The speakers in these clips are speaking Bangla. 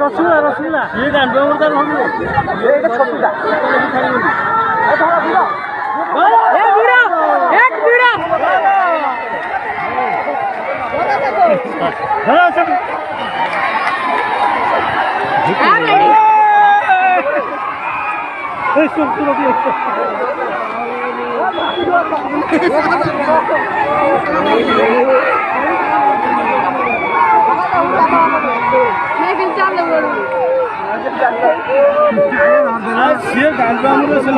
রসগোল্লা রসগোল্লা সে গান আমরা ছিল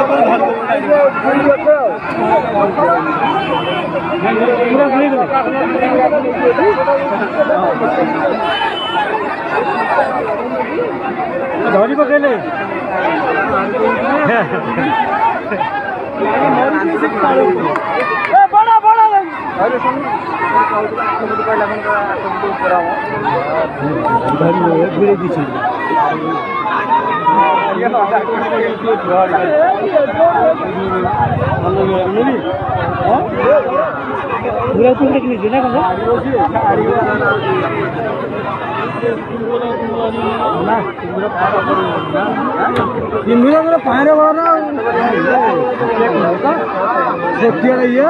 ধরি পকেলে বড় বড় ঘুরে দিচ্ছি ঘুরে তুলতে কিনেছি না তিনগুলো পাহাড়ে বড় না ইয়ে